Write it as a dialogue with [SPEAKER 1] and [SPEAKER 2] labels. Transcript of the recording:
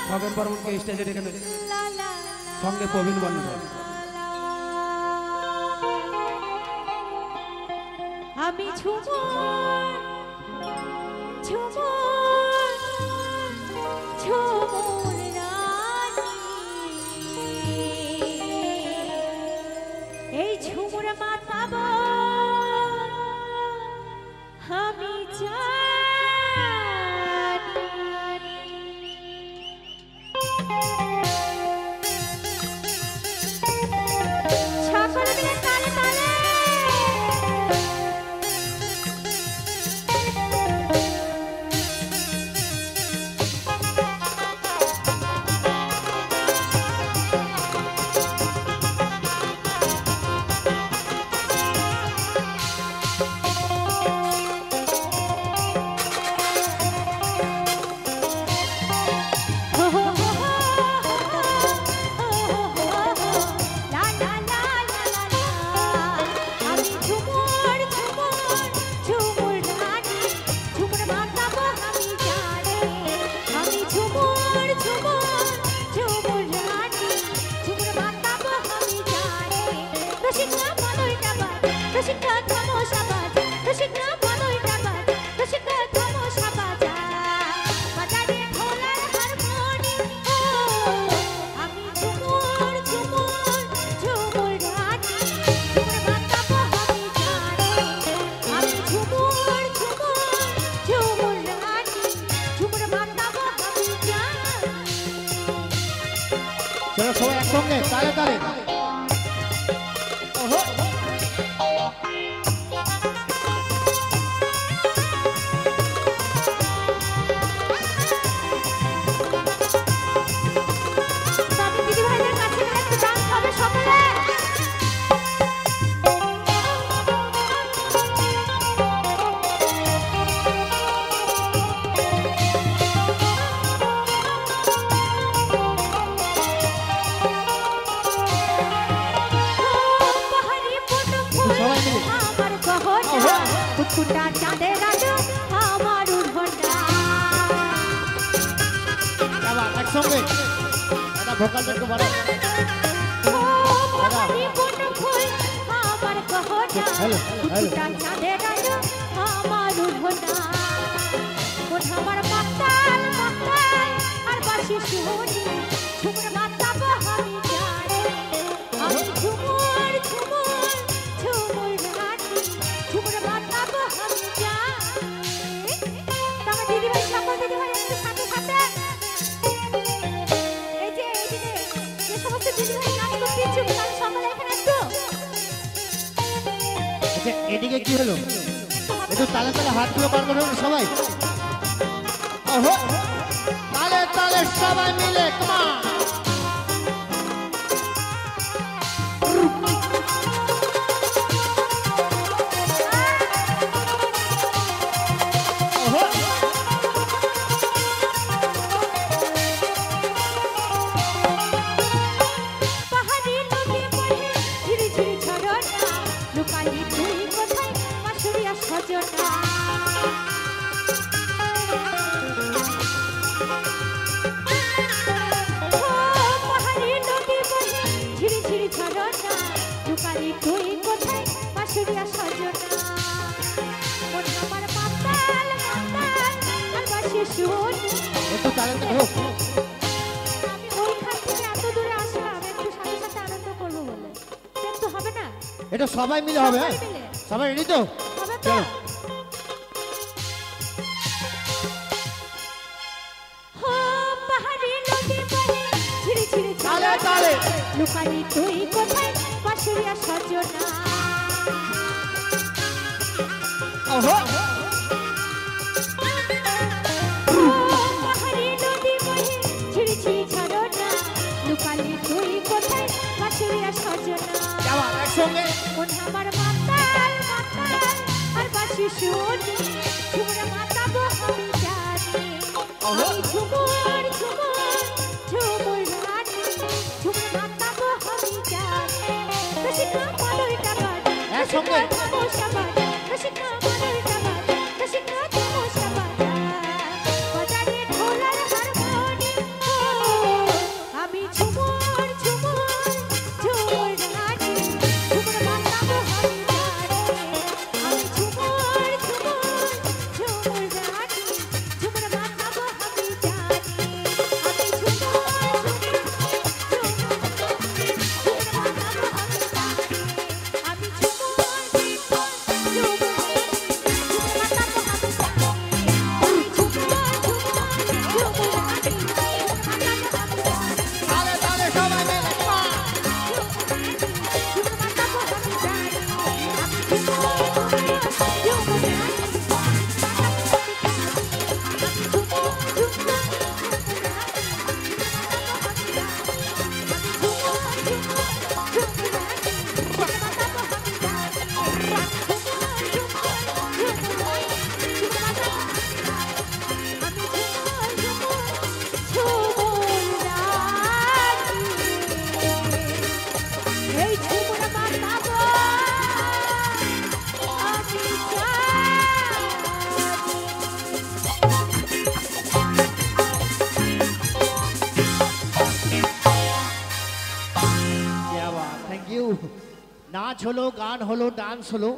[SPEAKER 1] খগেন বর্মনকে স্টেজে ডেকে নেবে সঙ্গে প্রবীণ বন্দ্যোপাধ্যায়।
[SPEAKER 2] আমি ঝুমুর ঝুমুর ঝুমুর রানী, এই ঝুমুর মাতাবো আমি জানি। সকলে মিলে তালে তালে
[SPEAKER 3] সবাই একসঙ্গে তালে তালে। একসঙ্গে এটা ভোকাল একটু বড়। হ্যালো হ্যালো
[SPEAKER 2] আমার মাতাল মাতাল আর বাসি শুনি ঝুমুর মাতাবো আমি জানি। আমি ঝুমুর ঝুমুর ঝুমুর রানী, ঝুমুর মাতাবো আমি জানি। তবে দিদিভাই সকল দিদিভাই একটু সাথে সাথে এই যে যে সমস্ত দিদিভাই গান করতে ইচ্ছুক তারা সকলে এখানে একটু।
[SPEAKER 3] আচ্ছা এদিকে কি হলো একটু তালে তালে হাতগুলো বার করে সবাই। ওহো তালে তালে সবাই মিলে কমান।
[SPEAKER 2] পাহাড়ি নদী বহে ঝিরি ঝিরি ঝরনা, লুকালি তুই কোথায় বাঁশুরিয়া সজনা। পাহাড়ি নদী বহে ঝিরি ঝিরি ঝরনা, লুকালি তুই কোথায় বাঁশুরিয়া সজনা। মন আমার মাতাল মাতাল আর বাঁশি শুনি।
[SPEAKER 3] একটু তালে তালে হোক।
[SPEAKER 2] আমি ওইখান থেকে এত দূরে আসলাম একটু সাথে সাথে আনন্দ করবো বলে, কিন্তু হবে না।
[SPEAKER 3] এটা সবাই মিলে হবে। হ্যাঁ
[SPEAKER 2] সবাই মিলে।
[SPEAKER 3] সবাই রেডি তো?
[SPEAKER 2] হবে তো?
[SPEAKER 3] চলো।
[SPEAKER 2] হো পাহাড়ি নদী বহে ঝিরি ঝিরি
[SPEAKER 3] তালে তালে।
[SPEAKER 2] লুকালি তুই কোথায় বাঁশুরিয়া সজনা।
[SPEAKER 3] ওহো
[SPEAKER 2] পাহাড়ি নদী বহে ঝিরি ঝিরি ঝরনা, লুকালি তুই কোথায় বাঁশুরিয়া সজনা।
[SPEAKER 3] আবার একসঙ্গে।
[SPEAKER 2] মন আমার মাতাল মাতাল আর বাঁশি শুনি, ঝুমুর মাতাবো আমি জানি। আমি ঝুমুর ঝুমুর ঝুমুর রানী, ঝুমুর মাতাবো আমি জানি। রসিকা মালয়টা বাজে,
[SPEAKER 3] একসঙ্গে।
[SPEAKER 2] রসিকা খামোশা বাজে, রসিকা মালয়টা বাজে,
[SPEAKER 3] নাচ হলো, গান হলো, ডান্স হলো,